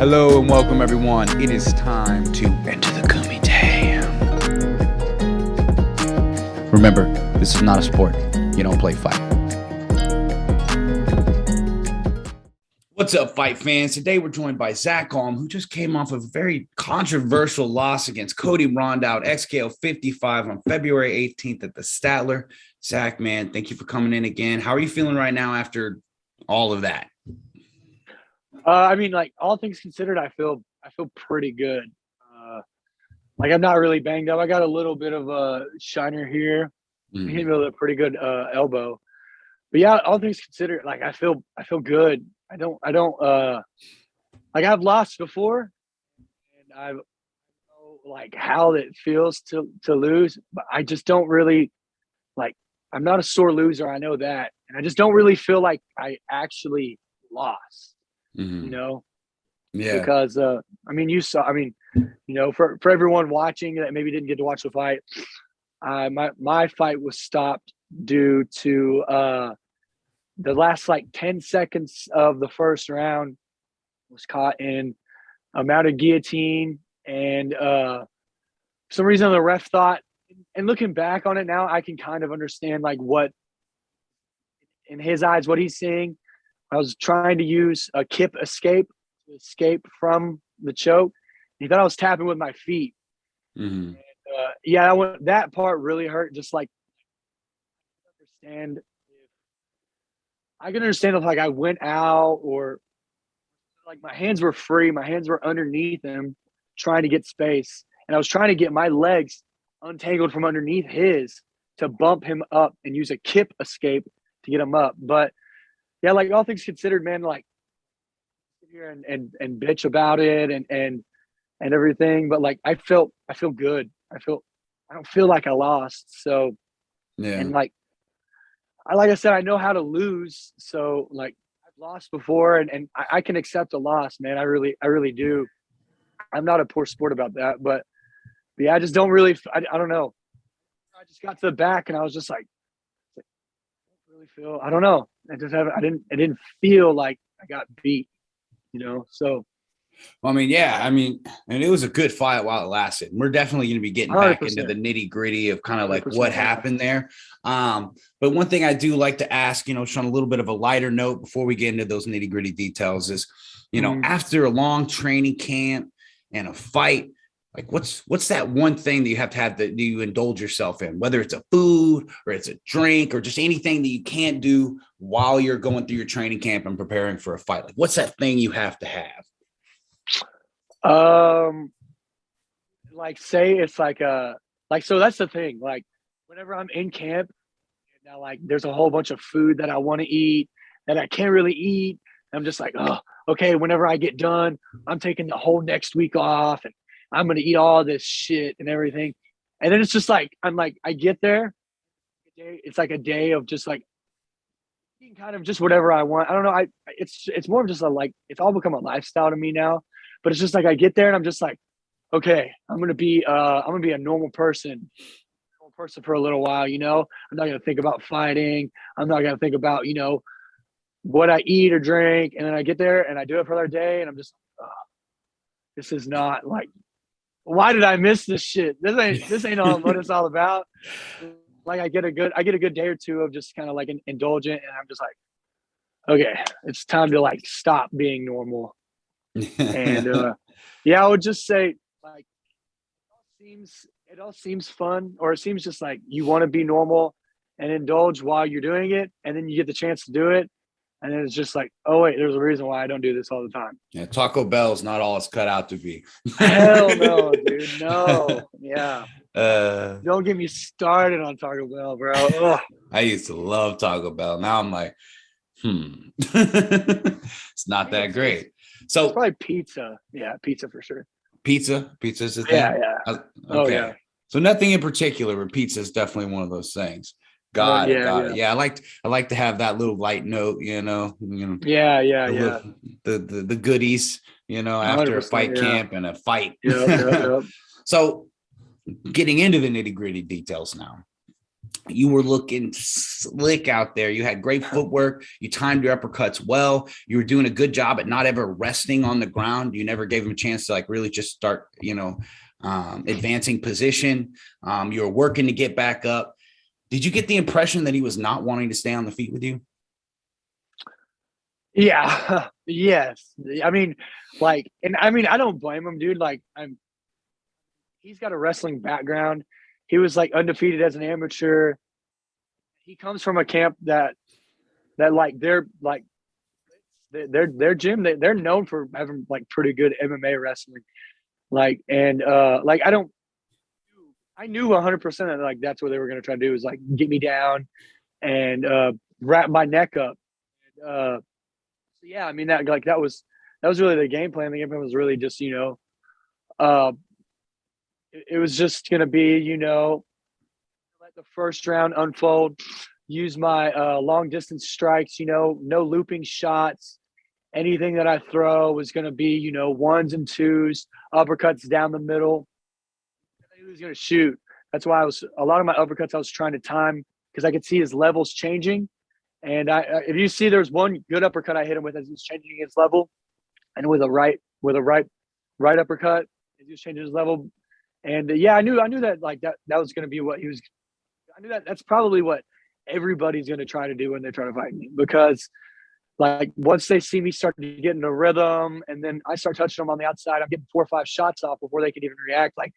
Hello and welcome everyone. It is time to enter the kumite. Remember, this is not a sport. You don't play fight. What's up, fight fans? Today we're joined by Zak Alm, who just came off a very controversial loss against Cody Rondout, XKO 55 on February 18th at the Statler. Zak, man, thank you for coming in again. How are you feeling right now after all of that? All things considered, I feel pretty good. I'm not really banged up. I got a little bit of a shiner here. He hit me with a pretty good elbow. But yeah, all things considered, I feel good. I've lost before, and I know how it feels to lose, but I just don't really I'm not a sore loser. I know that, and I just don't really feel like I actually lost. Yeah, because for everyone watching that maybe didn't get to watch the fight, my fight was stopped due to the last 10 seconds of the first round was caught in a mounted guillotine, and for some reason the ref thought, and looking back on it now, I can kind of understand what in his eyes what he's seeing. I was trying to use a kip escape to escape from the choke. He thought I was tapping with my feet. mm-hmm. And, that part really hurt. Just understand if I can understand if I went out or my hands were free, my hands were underneath him, trying to get space, and I was trying to get my legs untangled from underneath his to bump him up and use a kip escape to get him up, but. Yeah, all things considered, man, sit here and bitch about it and everything, but I feel good. I don't feel like I lost. So Yeah. And like I said, I know how to lose. So I've lost before, and I can accept a loss, man. I really do. I'm not a poor sport about that, but yeah, I just don't really. I don't know. I just got to the back, and I was just I don't know. I didn't feel like I got beat, so. And it was a good fight while it lasted. We're definitely going to be getting back 100%. into the nitty gritty of kind of what 100%. happened there. But one thing I do like to ask, just on a little bit of a lighter note before we get into those nitty gritty details is, after a long training camp and a fight, what's that one thing that you have that you indulge yourself in, whether it's a food or it's a drink or just anything that you can't do while you're going through your training camp and preparing for a fight? What's that thing you have to have? Say it's so that's the thing. Whenever I'm in camp, now there's a whole bunch of food that I want to eat that I can't really eat. I'm just oh, okay. Whenever I get done, I'm taking the whole next week off, and I'm going to eat all this shit and everything. And then it's just I get there. It's a day of just eating kind of just whatever I want. I don't know. It's more of just it's all become a lifestyle to me now, but it's just I get there and I'm just okay, I'm going to be a normal person for a little while. I'm not going to think about fighting. I'm not going to think about, what I eat or drink. And then I get there and I do it for another day. And I'm just, this is not why did I miss this shit? This ain't all what it's all about. I get a good day or two of just kind of indulgent, and I'm just okay, it's time to stop being normal. And I would just say it all seems fun, or it seems just you want to be normal and indulge while you're doing it, and then you get the chance to do it. And then it's just oh, wait, there's a reason why I don't do this all the time. Yeah, Taco Bell's not all it's cut out to be. Hell no, dude. No. Yeah. Don't get me started on Taco Bell, bro. Ugh. I used to love Taco Bell. Now I'm it's not that great. So it's probably pizza. Yeah, pizza for sure. Pizza's the thing? Yeah. Okay. Oh, yeah. So nothing in particular, but pizza is definitely one of those things. Got it. Yeah, I like to have that little light note, Yeah. The goodies, after a fight camp and a fight. Yep. So getting into the nitty-gritty details now. You were looking slick out there. You had great footwork. You timed your uppercuts well. You were doing a good job at not ever resting on the ground. You never gave him a chance to like really just start, advancing position. You were working to get back up. Did you get the impression that he was not wanting to stay on the feet with you? Yeah. Yes. I mean, I don't blame him, dude. He's got a wrestling background. He was like undefeated as an amateur. He comes from a camp that like their gym, they're known for having like pretty good MMA wrestling. I knew 100% that like that's what they were going to try to do is like get me down and wrap my neck up. So yeah, I mean that was really the game plan. The game plan was really just uh, it was just going to be let the first round unfold. Use my long distance strikes. No looping shots. Anything that I throw was going to be ones and twos, uppercuts down the middle. He was going to shoot. That's why a lot of my uppercuts I was trying to time because I could see his levels changing. And if you see, there's one good uppercut I hit him with as he's changing his level, and with a right uppercut as he was changing his level. And yeah, I knew that like that was going to be what he was. I knew that's probably what everybody's going to try to do when they try to fight me, because like once they see me start to get in a rhythm, and then I start touching them on the outside, I'm getting 4 or 5 shots off before they can even react. Like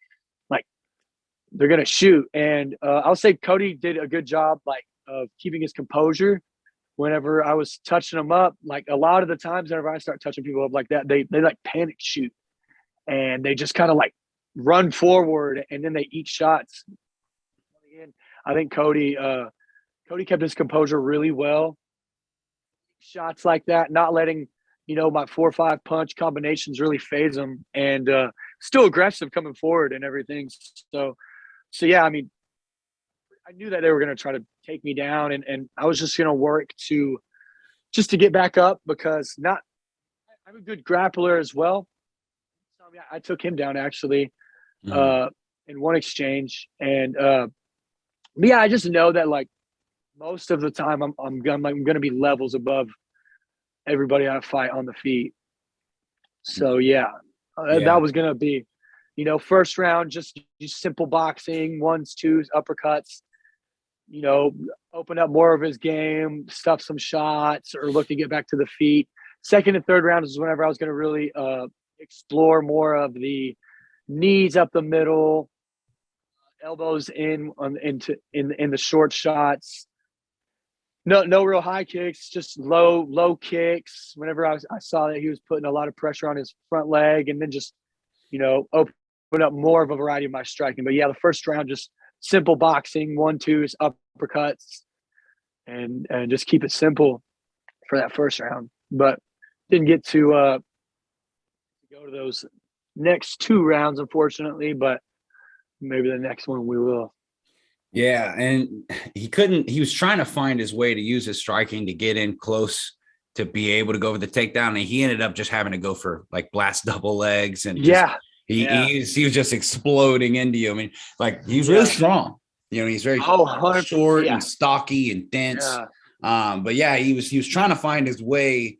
they're going to shoot. And I'll say Cody did a good job of keeping his composure whenever I was touching them up. Like a lot of the times whenever I start touching people up like that, they like panic shoot, and they just kind of like run forward, and then they eat shots. I think Cody kept his composure really well. Shots like that, not letting my 4 or 5 punch combinations really phase him, and still aggressive coming forward and everything. So yeah, I mean, I knew that they were going to try to take me down, and I was just going to work to get back up, because I'm a good grappler as well. So yeah, I took him down actually in one exchange, and yeah, I just know that like most of the time I'm going to be levels above everybody I fight on the feet. So yeah, that was going to be, first round, just simple boxing, ones, twos, uppercuts, open up more of his game, stuff some shots, or look to get back to the feet. Second and third round is whenever I was going to really explore more of the knees up the middle, elbows into the short shots. No real high kicks, just low kicks. Whenever I saw that he was putting a lot of pressure on his front leg, and then just open up more of a variety of my striking. But yeah, the first round just simple boxing, 1-2s, uppercuts, and just keep it simple for that first round. But didn't get to go to those next 2 rounds, unfortunately. But maybe the next one we will. Yeah, and he was trying to find his way to use his striking to get in close to be able to go for the takedown, and he ended up just having to go for like blast double legs, and he was just exploding into you. I mean, like he was really strong. He's very short and stocky and dense. But yeah, he was trying to find his way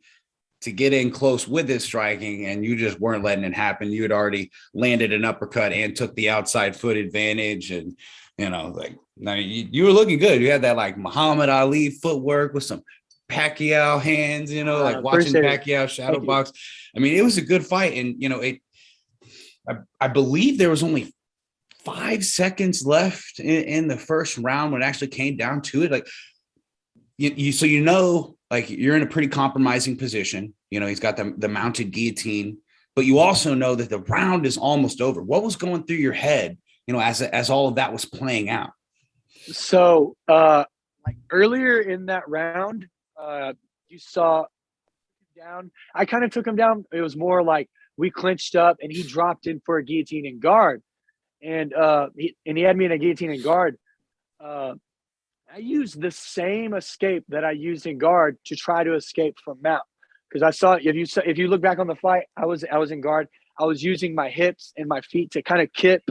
to get in close with his striking, and you just weren't letting it happen. You had already landed an uppercut and took the outside foot advantage, and you were looking good. You had that like Muhammad Ali footwork with some Pacquiao hands, like watching Pacquiao shadow box. I mean, it was a good fight, and I believe there was only 5 seconds left in the first round when it actually came down to it. Like like you're in a pretty compromising position. He's got the mounted guillotine, but you also know that the round is almost over. What was going through your head, as all of that was playing out? So like earlier in that round, you saw down. I kind of took him down. It was more like we clinched up, and he dropped in for a guillotine and guard, and he had me in a guillotine and guard. I used the same escape that I used in guard to try to escape from mount, because I saw if you look back on the fight, I was in guard. I was using my hips and my feet to kind of kip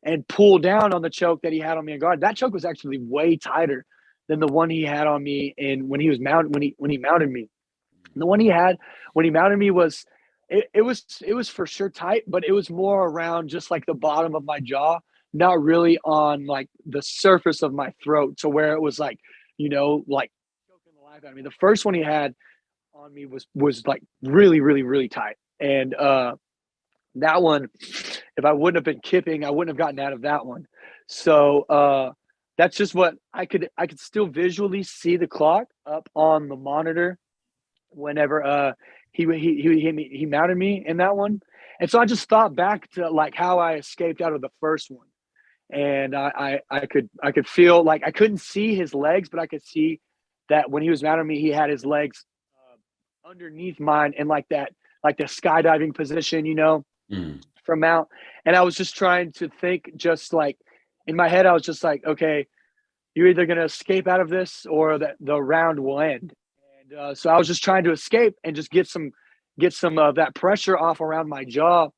and pull down on the choke that he had on me in guard. That choke was actually way tighter than the one he had on me when he mounted me. And the one he had when he mounted me was it was for sure tight, but it was more around just like the bottom of my jaw, not really on like the surface of my throat, to where it was like, like choking the life out of me. The first one he had on me was like really, really, really tight. And that one, if I wouldn't have been kipping, I wouldn't have gotten out of that one. So that's just what I could still visually see the clock up on the monitor whenever he mounted me in that one. And so I just thought back to like how I escaped out of the first one. And I could feel like I couldn't see his legs, but I could see that when he was mounting me, he had his legs underneath mine in like the skydiving position, from mount. And I was just trying to think, just like in my head, I was just like, okay, you're either going to escape out of this or that the round will end. And so I was just trying to escape and just get some of that pressure off around my jaw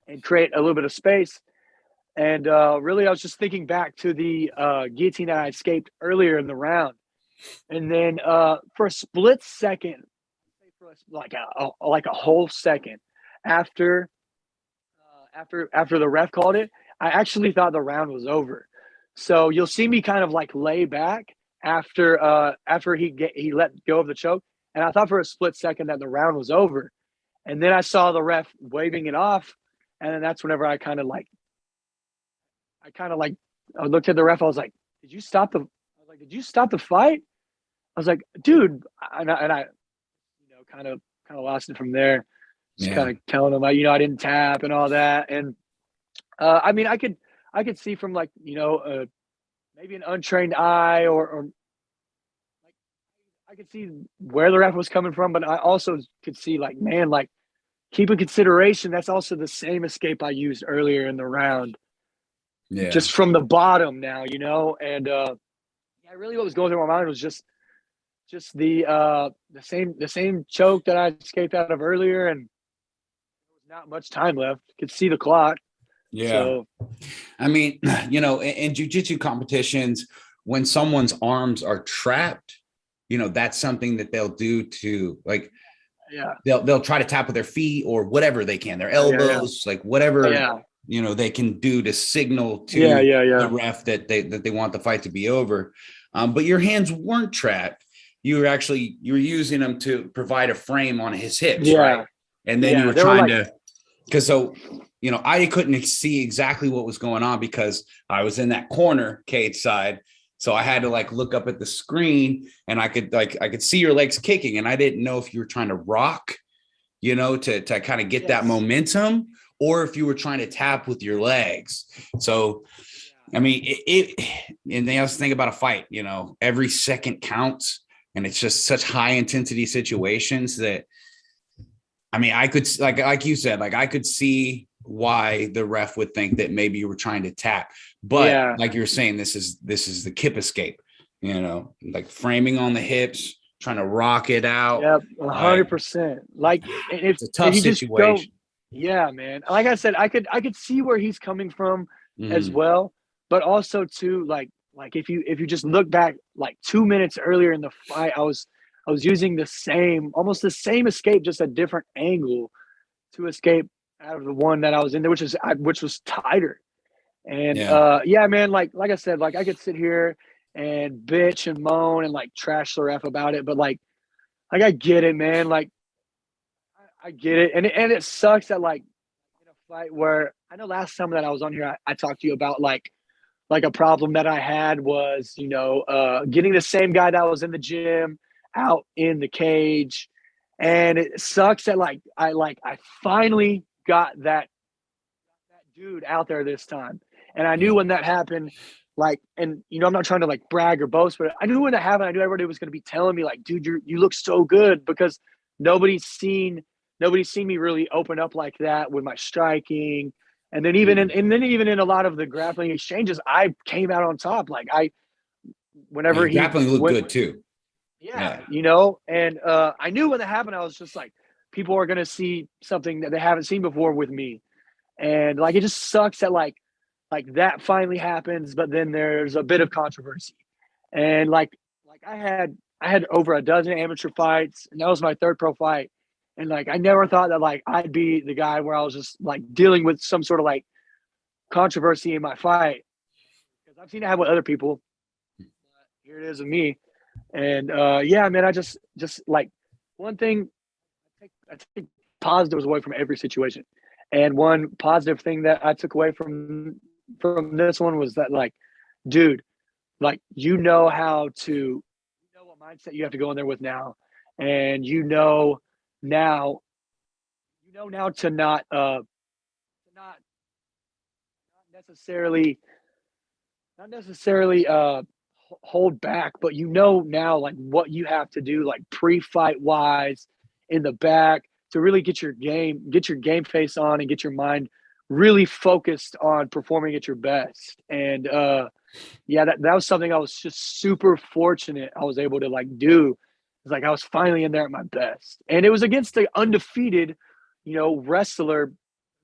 and create a little bit of space. And really, I was just thinking back to the guillotine that I escaped earlier in the round. And then for a split second, like a whole second after the ref called it, I actually thought the round was over. So you'll see me kind of like lay back after he let go of the choke, and I thought for a split second that the round was over. And then I saw the ref waving it off, and then that's whenever I looked at the ref. I was like, did you stop the fight? I was like, dude, and I kind of lost it from there. Just kind of telling him, I didn't tap and all that. And I mean, I could see from like, maybe an untrained eye or like, I could see where the ref was coming from, but I also could see like, man, like, keep in consideration, that's also the same escape I used earlier in the round. Yeah. Just from the bottom now, and really what was going through my mind was just the same choke that I escaped out of earlier, and there was not much time left. Could see the clock. Yeah. So, I mean, in jiu-jitsu competitions, when someone's arms are trapped, that's something that they'll do to like, they'll try to tap with their feet or whatever they can, their elbows, like whatever, they can do to signal to the ref that they want the fight to be over. But your hands weren't trapped. You were using them to provide a frame on his hips, right? And then you were trying to, because I couldn't see exactly what was going on because I was in that corner cage side. So I had to like look up at the screen, and I could see your legs kicking, and I didn't know if you were trying to rock, to kind of get that momentum, or if you were trying to tap with your legs. So, I mean, and the other thing about a fight, every second counts, and it's just such high intensity situations that, I mean, I could, like you said, like I could see why the ref would think that maybe you were trying to tap, but like you're saying, this is the kip escape, like framing on the hips, trying to rock it out. Yep, 100%. Like it's a tough situation. Yeah, man. Like I said, I could see where he's coming from as well, but also too, like if you just look back like 2 minutes earlier in the fight, I was using almost the same escape, just a different angle to escape out of the one that I was in there, which was tighter. And man, like I said, like I could sit here and bitch and moan and like trash the ref about it, but like I get it, man. Like I get it, and it sucks that like in a fight where I know last time that I was on here, I talked to you about like a problem that I had was getting the same guy that was in the gym out in the cage, and it sucks that I finally got that dude out there this time. And I knew when that happened, like, and I'm not trying to like brag or boast, but I knew when that happened, I knew everybody was going to be telling me like, dude, you look so good, because nobody's seen me really open up like that with my striking. And then even in a lot of the grappling exchanges, I came out on top. Like grappling looked good too. Yeah. And I knew when that happened, I was just like, people are going to see something that they haven't seen before with me. And like, it just sucks that like like that finally happens, but then there's a bit of controversy. And like I had over a dozen amateur fights, and that was my third pro fight. And like I never thought that like I'd be the guy where I was just like dealing with some sort of like controversy in my fight, because I've seen it happen with other people. Here it is with me. And yeah, man, I just like one thing, I take positives away from every situation. And one positive thing that I took away from this one was that, like, dude, like, you know how to, you know what mindset you have to go in there with now, and now now to not necessarily hold back, but you know now like what you have to do, like pre-fight wise, in the back, to really get your game face on and get your mind really focused on performing at your best. And yeah, that was something I was just super fortunate I was able to like do. It's like I was finally in there at my best. And it was against the undefeated, wrestler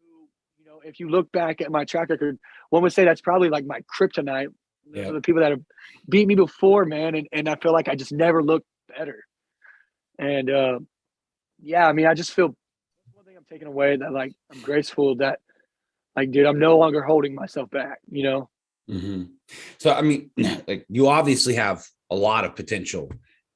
who, if you look back at my track record, one would say that's probably like my kryptonite. Those are the people that have beat me before, man. And I feel like I just never looked better. And yeah, I mean, I just feel one thing I'm taking away, that like I'm graceful that, like, dude, I'm no longer holding myself back, Mm-hmm. So, I mean, like, you obviously have a lot of potential,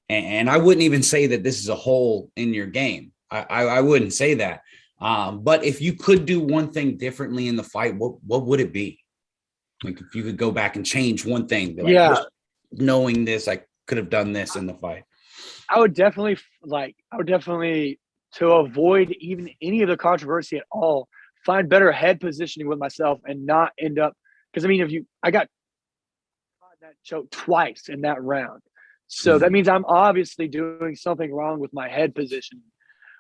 and I wouldn't even say that this is a hole in your game. I wouldn't say that. But if you could do one thing differently in the fight, what would it be? Like, if you could go back and change one thing, be like, Yeah, knowing this, I could have done this in the fight. I would definitely to avoid even any of the controversy at all, find better head positioning with myself and not end up, because I mean, I got caught in that choke twice in that round. So that means I'm obviously doing something wrong with my head position,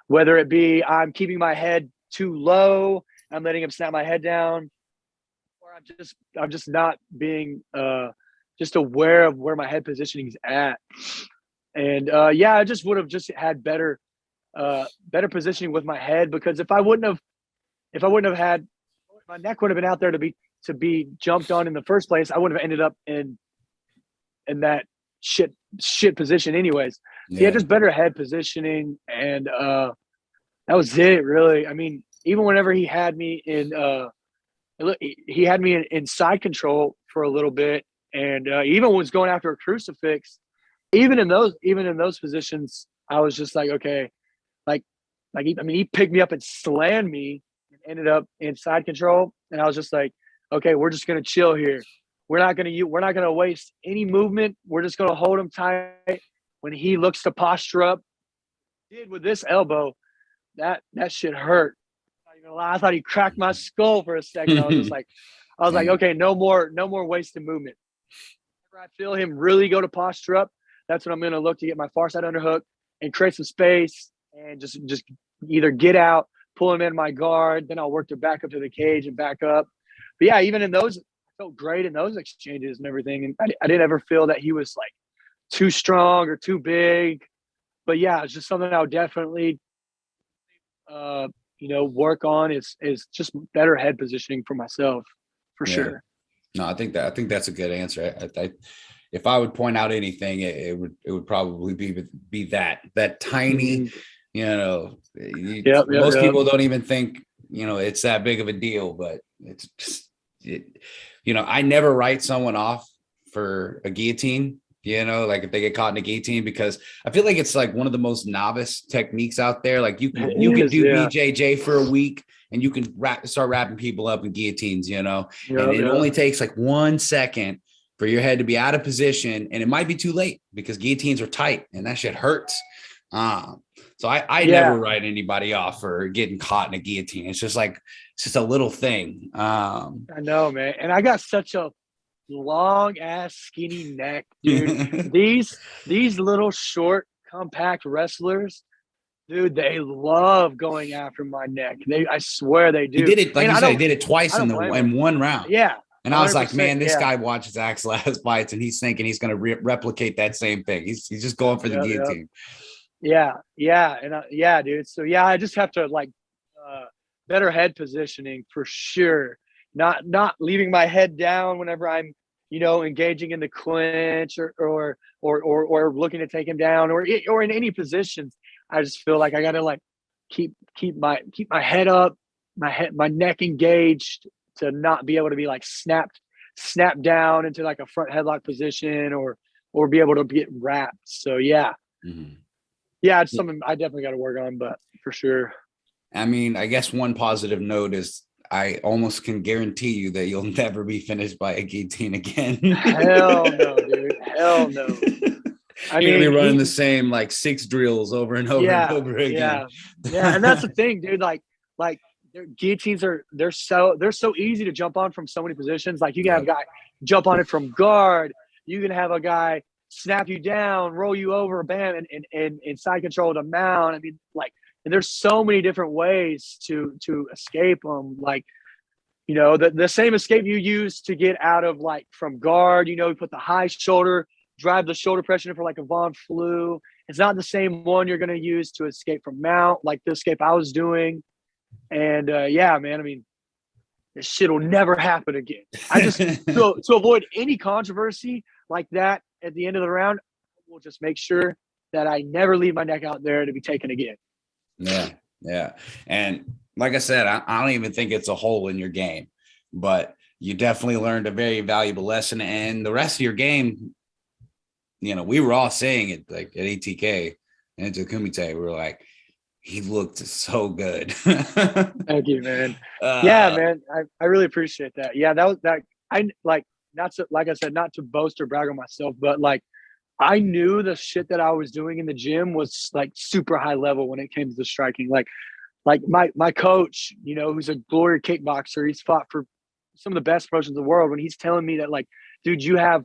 whether it be I'm keeping my head too low, I'm letting him snap my head down, or I'm just not being just aware of where my head positioning is at. And yeah, I just would have just had better positioning with my head, because if I wouldn't have had, my neck would have been out there to be jumped on in the first place, I would have ended up in that shit position anyways. So yeah, just better head positioning. And that was it, really. I mean, even whenever he had me in side control for a little bit, and even was going after a crucifix, even in those positions, I was just like, okay, he picked me up and slammed me and ended up in side control, and I was just like, okay, we're just gonna chill here. We're not gonna waste any movement. We're just gonna hold him tight. When he looks to posture up, did with this elbow, that shit hurt. I'm not even gonna lie, I thought he cracked my skull for a second. I was like, okay, no more wasted movement. Whenever I feel him really go to posture up, that's when I'm gonna look to get my far side underhook and create some space, and just either get out, pull him in my guard, then I'll work to back up to the cage and back up. But yeah, even in those, I felt great in those exchanges and everything. And I didn't ever feel that he was like too strong or too big. But yeah, it's just something I would definitely, work on, is just better head positioning for myself, for sure. No, I think that's a good answer. If I would point out anything, it would probably be that tiny, most people don't even think, it's that big of a deal, but it's just, I never write someone off for a guillotine, like if they get caught in a guillotine, because I feel like it's like one of the most novice techniques out there. Like you can do BJJ for a week and you can start wrapping people up in guillotines, and it only takes like 1 second for your head to be out of position, and it might be too late because guillotines are tight and that shit hurts. So I never write anybody off for getting caught in a guillotine. It's just a little thing. I know, man. And I got such a long ass skinny neck, dude. These little short compact wrestlers, dude, they love going after my neck. I swear they do. He did it, like you said, he did it twice in one round. Yeah. And I was like, man, this guy watches Zak's last fights and he's thinking he's going to replicate that same thing. He's just going for the guillotine. Yeah. And yeah, dude. So yeah, I just have to better head positioning for sure. not leaving my head down whenever I'm, engaging in the clinch or looking to take him down or in any positions. I just feel like I gotta like keep my head up, my neck engaged to not be able to be like snapped down into like a front headlock position or be able to get wrapped. So yeah. Mhm. Yeah, it's something I definitely got to work on, but for sure. I mean, I guess one positive note is I almost can guarantee you that you'll never be finished by a guillotine again. Hell no, dude. Hell no. I You're gonna be mean, running the same like 6 drills over and over and yeah, over again. yeah, yeah, and that's the thing, dude. Like their guillotines they're so easy to jump on from so many positions. Like you can have a Yep. guy jump on it from guard. You can have a guy snap you down, roll you over, bam, and side control to mount. I mean, like, and there's so many different ways to escape them. Like, the same escape you use to get out of like from guard. You put the high shoulder, drive the shoulder pressure for like a Von Flu. It's not the same one you're going to use to escape from mount, like the escape I was doing. And yeah, man, I mean, this shit will never happen again. I just to avoid any controversy like that at the end of the round, we'll just make sure that I never leave my neck out there to be taken again. Yeah, yeah. And like I said, I don't even think it's a hole in your game, but you definitely learned a very valuable lesson. And the rest of your game, we were all saying it like at ETK and to Kumite, we were like, he looked so good. Thank you, man. Yeah, man. I really appreciate that. Yeah, that was that. I like not to, like I said, not to boast or brag on myself, but like I knew the shit that I was doing in the gym was like super high level when it came to the striking. Like my coach, who's a glory kickboxer, he's fought for some of the best promotions in the world. When he's telling me that, like, dude, you have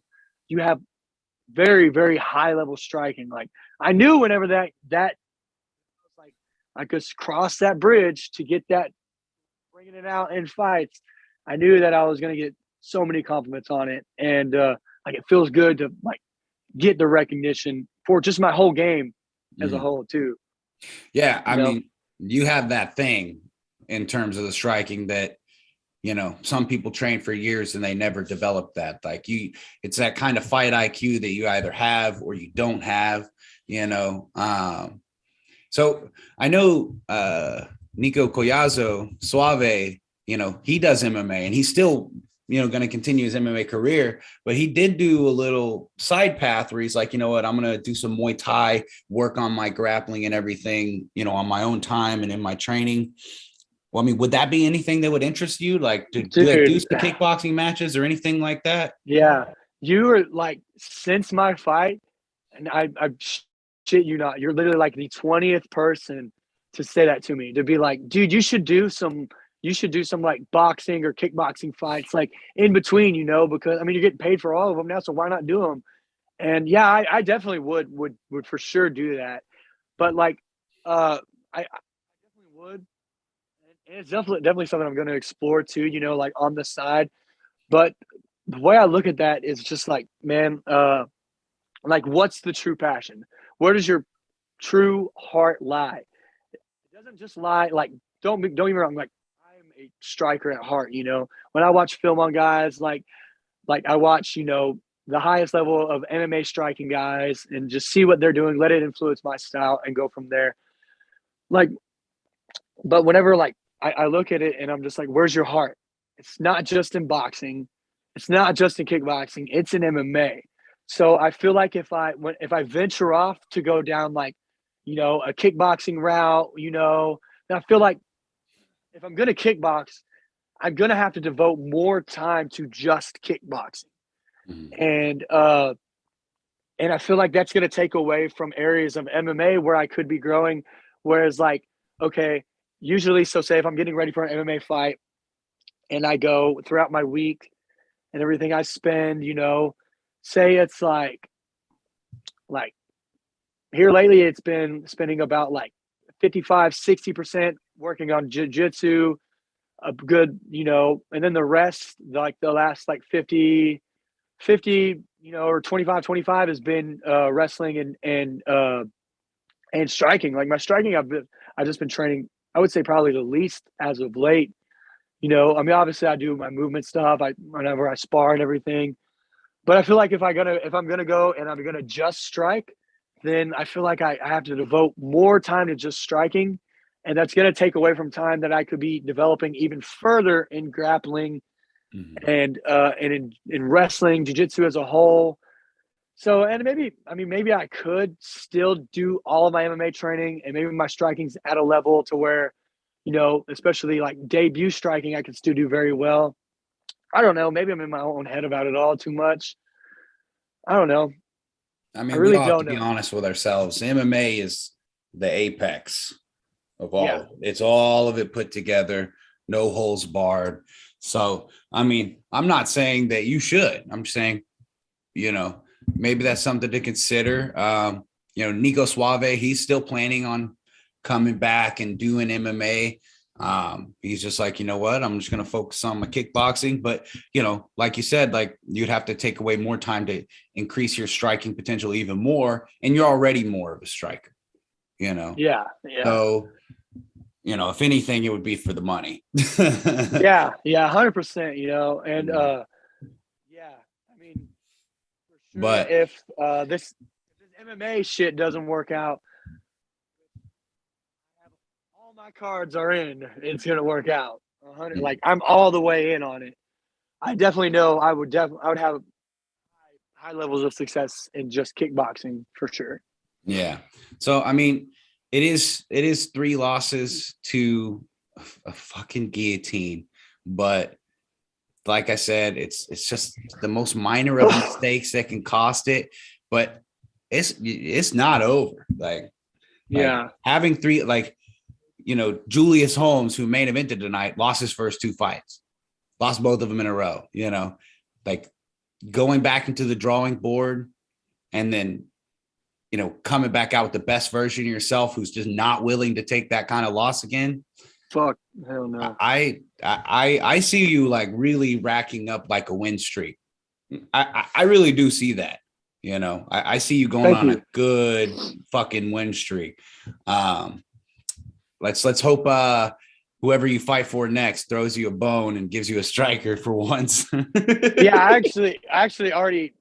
very, very high level striking. Like I knew whenever that like I could cross that bridge to get that bringing it out in fights. I knew that I was gonna get so many compliments on it, and like it feels good to like get the recognition for just my whole game as a whole too. Yeah, You I know, mean, you have that thing in terms of the striking that some people train for years and they never develop that. Like it's that kind of fight IQ that you either have or you don't have. So I know Nico Collazo Suave, he does MMA and he's still going to continue his MMA career, but he did do a little side path where he's like, you know what, I'm going to do some Muay Thai, work on my grappling and everything, on my own time and in my training. Well, I mean, would that be anything that would interest you? Like to do some kickboxing matches or anything like that? Yeah. You were like, since my fight, and I shit you not, you're literally like the 20th person to say that to me, to be like, dude, you should do some like boxing or kickboxing fights, like in between, because I mean, you're getting paid for all of them now, so why not do them? And yeah, I definitely would for sure do that. But like, I definitely would. And it's definitely something I'm going to explore too, like on the side. But the way I look at that is just like, man, like what's the true passion? Where does your true heart lie? It doesn't just lie. Like, don't get me wrong. Like, I'm a striker at heart. When I watch film on guys, like I watch, the highest level of MMA striking guys and just see what they're doing, let it influence my style and go from there. Like, but whenever like I look at it and I'm just like, where's your heart? It's not just in boxing. It's not just in kickboxing. It's in MMA. So I feel like if I venture off to go down like, a kickboxing route, then I feel like if I'm going to kickbox, I'm going to have to devote more time to just kickboxing. Mm-hmm. And I feel like that's going to take away from areas of MMA where I could be growing. Whereas like, okay, usually, so say if I'm getting ready for an MMA fight and I go throughout my week and everything I spend, say it's like here lately, it's been spending about like 55-60% working on jiu-jitsu, a good, and then the rest, like the last like 50, or 25 has been wrestling and striking. Like my striking, I've just been training, I would say probably the least as of late, You know, I mean, obviously I do my movement stuff. Whenever I spar and everything, but I feel like if I'm gonna go and I'm gonna just strike, then I feel like I have to devote more time to just striking, and that's gonna take away from time that I could be developing even further in grappling Mhm. and in wrestling, jiu-jitsu as a whole. So, and maybe I could still do all of my MMA training, and maybe my striking's at a level to where, you know, especially like debut striking, I can still do very well. I don't know. Maybe I'm in my own head about it all too much. I don't know. I I mean, we really all have to don't be know. honest with ourselves. MMA is the apex of all Yeah. of it. It's all of it put together, no holes barred. So, I mean, I'm not saying that you should. I'm saying, you know, maybe that's something to consider. Nico Suave, he's still planning on coming back and doing MMA. He's just like, you know what, I'm just going to focus on my kickboxing. But, like you said, like you'd have to take away more time to increase your striking potential even more. And you're already more of a striker, Yeah. Yeah. So, if anything, it would be for the money. Yeah. Yeah. 100%, you know, and, yeah, I mean, for sure, But if this MMA shit doesn't work out, all my cards are in. It's gonna work out. 100, like I'm all the way in on it. I definitely know I would have high levels of success in just kickboxing for sure. yeah. So, I mean, it is 3 losses to a fucking guillotine, but like I said, it's just the most minor of mistakes that can cost it, but it's not over. Like Yeah. having three, like, Julius Holmes, who main evented tonight, lost his first 2 fights, lost both of them in a row, like going back into the drawing board and then, coming back out with the best version of yourself, who's just not willing to take that kind of loss again. Fuck. Hell no. I see you like really racking up like a win streak. I really do see that. I see you going Thank on you. a good fucking win streak. Let's hope whoever you fight for next throws you a bone and gives you a striker for once. Yeah, I actually already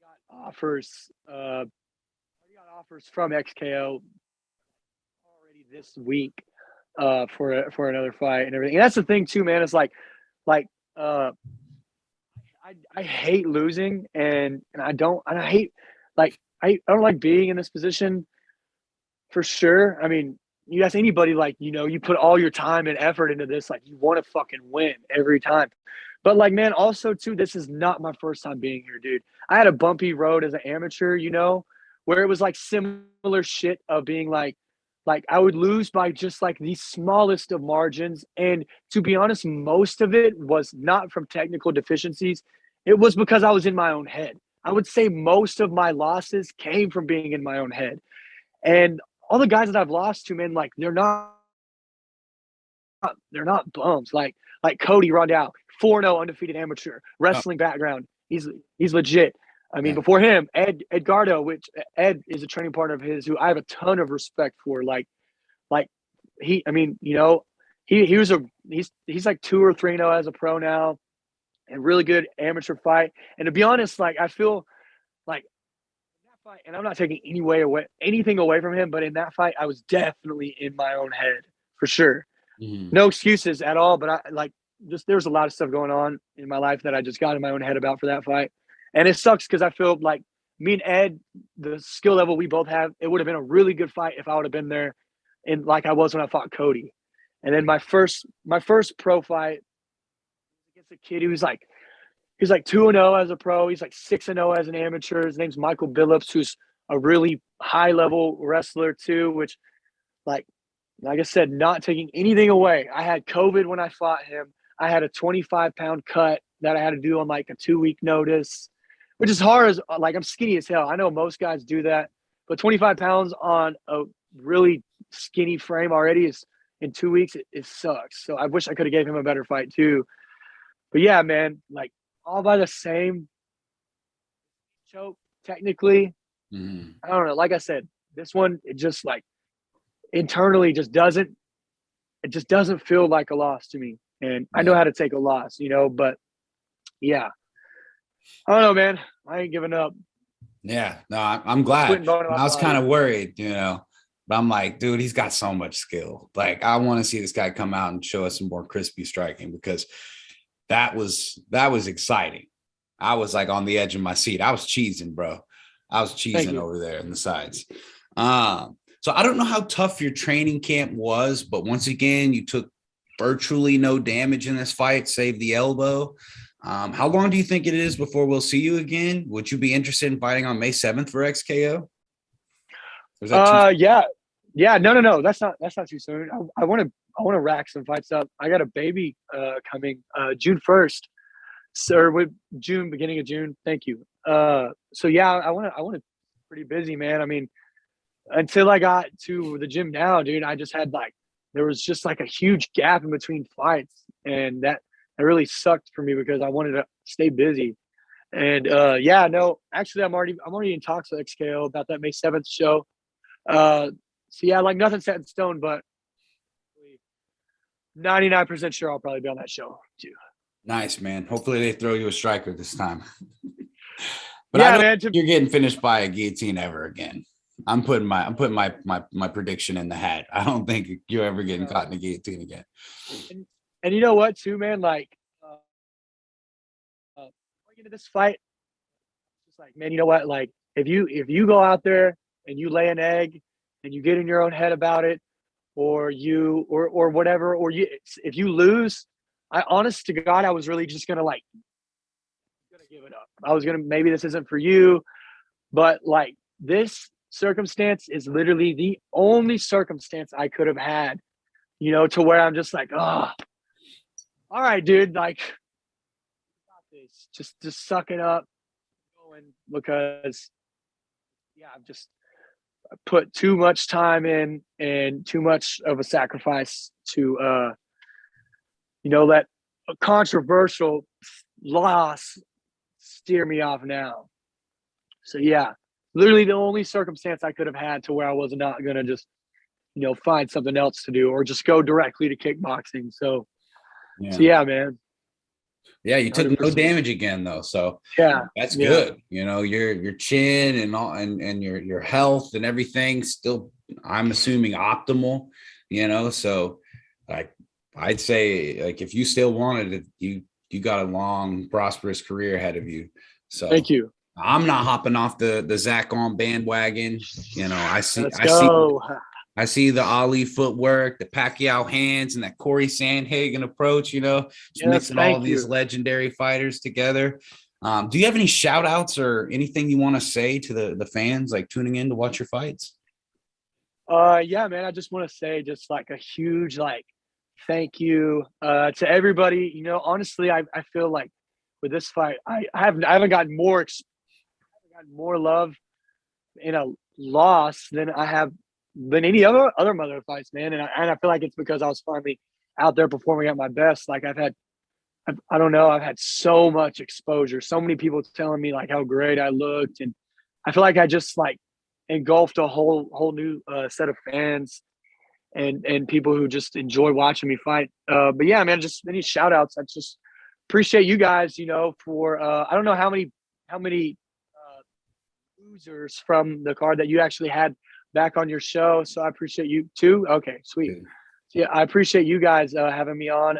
got offers. I got offers from XKO already this week for another fight and everything. And that's the thing too, man. It's like uh I hate losing and I hate like I don't like being in this position for sure. I mean, you ask anybody, like, you know, you put all your time and effort into this, like you want to fucking win every time. But like, man, also too, this is not my first time being here, dude. I had a bumpy road as an amateur, you know, where it was like similar shit of being like I would lose by just like the smallest of margins. And to be honest, most of it was not from technical deficiencies. It was because I was in my own head. I would say most of my losses came from being in my own head. And all the guys that I've lost to, man, like they're not bums. Like Cody Rondell, 4-0 undefeated amateur, Oh, wrestling background. He's legit. I mean, yeah. before him, Edgardo, which Ed is a training partner of his, who I have a ton of respect for. Like I mean, you know, he's like 2 or 3-0 as a pro now, and really good amateur fight. And to be honest, like I feel like that fight, and I'm not taking anything away from him, but in that fight, I was definitely in my own head for sure. Mhm. No excuses at all, but I like just there was a lot of stuff going on in my life that I just got in my own head about for that fight. And it sucks because I feel like me and Ed, the skill level we both have, it would have been a really good fight if I would have been there and like I was when I fought Cody. And then my first pro fight against a kid who's like he's like 2-0 as a pro. He's like 6-0 as an amateur. His name's Michael Billups, who's a really high level wrestler too, which like like I said, not taking anything away. I had COVID when I fought him. I had a 25-pound cut that I had to do on like a 2-week notice, which is hard as like I'm skinny as hell. I know most guys do that, but 25 pounds on a really skinny frame already is in 2 weeks. It sucks. So I wish I could have gave him a better fight too. But yeah, man, like all by the same choke technically. Mhm. I don't know. Like I said, this one it just internally just doesn't feel like a loss to me. and I know how to take a loss, you know, but yeah, I don't know, man. I ain't giving up. Yeah, no, I'm glad. Quitting bone in my I was kind body. of worried, but I'm like, dude, he's got so much skill. Like, I want to see this guy come out and show us some more crispy striking, because that was exciting. I was like on the edge of my seat. I was cheesing, bro. I was cheesing over there in the sides. So I don't know how tough your training camp was, but once again, you took virtually no damage in this fight, save the elbow. How long do you think it is before we'll see you again? Would you be interested in fighting on May 7th for XKO? Yeah. No. That's not too soon. I want to rack some fights up. I got a baby coming June 1st, sir. With June, beginning of June. Thank you. So yeah, I want to pretty busy, man. I mean, until I got to the gym now, dude, I just had there was just like a huge gap in between fights, and that really sucked for me because I wanted to stay busy. And no, actually, I'm already in talks with XKO about that May 7th show. So yeah, like nothing's set in stone, but 99% sure I'll probably be on that show too. Nice, man. Hopefully they throw you a striker this time. But yeah, I don't man, think you're getting finished by a guillotine ever again. I'm putting my prediction in the hat. I don't think you're ever getting caught in a guillotine again. And you know what, too, man? Like, going into this fight, it's like, man, you know what? Like, if you go out there and you lay an egg and you get in your own head about it, or whatever, or if you lose, honest to God, I was really just gonna give it up. I was gonna, maybe this isn't for you, but like this circumstance is literally the only circumstance I could have had, you know, to where I'm just like, oh, all right, dude, like, just suck it up, because I put too much time in and too much of a sacrifice to let a controversial loss steer me off now. So yeah, literally the only circumstance I could have had to where I was not gonna just find something else to do or just go directly to kickboxing. So yeah, man. Yeah, you took 100%. No damage again though, so yeah, that's good. Your chin and all, and your health and everything still, I'm assuming, optimal. So like I'd say, like, if you still wanted it, you got a long, prosperous career ahead of you. So thank you. I'm not hopping off the Zak Alm bandwagon. I see the Ali footwork, the Pacquiao hands, and that Corey Sandhagen approach, just mixing all of these legendary fighters together. Do you have any shout outs or anything you want to say to the fans, like tuning in to watch your fights? Yeah, man, I just want to say just like a huge, thank you to everybody. Honestly, I feel like with this fight, I haven't gotten more love in a loss than I have than any other mother fights, man. And I feel like it's because I was finally out there performing at my best. Like I've had so much exposure, so many people telling me like how great I looked, and I feel like I just engulfed a whole new set of fans and people who just enjoy watching me fight. But yeah, man, just any shout outs. I just appreciate you guys, for I don't know how many losers from the card that you actually had back on your show. So I appreciate you too. Okay, sweet. Yeah, I appreciate you guys having me on.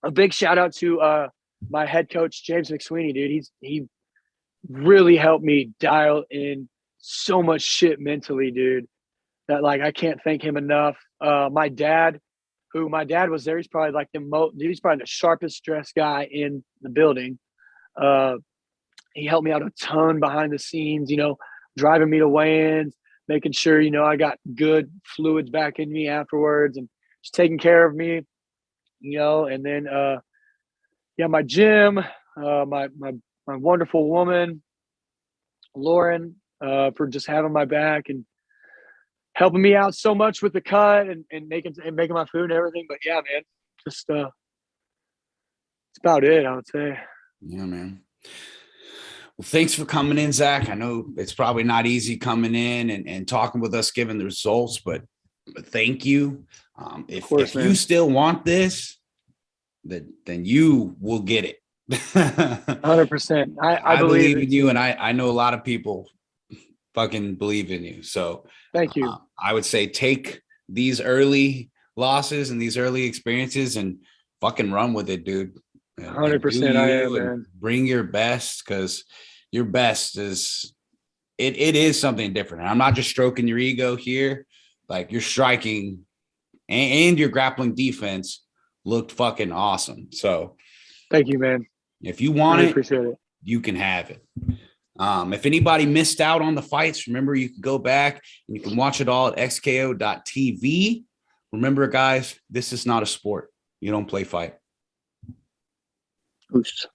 A big shout out to my head coach, James McSweeney, dude. He really helped me dial in so much shit mentally, dude, that I can't thank him enough. My dad was there. He's probably he's probably the sharpest dressed guy in the building. He helped me out a ton behind the scenes, driving me to weigh-ins, making sure, I got good fluids back in me afterwards, and just taking care of me, and then, my gym, my wonderful woman, Lauren, for just having my back and helping me out so much with the cut and making my food and everything. But yeah, man, just, it's about it, I would say. Yeah, man. Well, thanks for coming in, Zak. I know it's probably not easy coming in and talking with us, given the results, but thank you. If you still want this, then you will get it. 100%. I believe it in you, too. and I know a lot of people fucking believe in you. So Thank you. I would say take these early losses and these early experiences and fucking run with it, dude. And 100% I am, and man. bring your best, because your best is it is something different. And I'm not just stroking your ego here. Like, your striking and your grappling defense looked fucking awesome. So Thank you, man. if you want Really it, appreciate it. you can have it. If anybody missed out on the fights, remember, you can go back and you can watch it all at xko.tv. Remember, guys, this is not a sport. You don't play fight. Oops.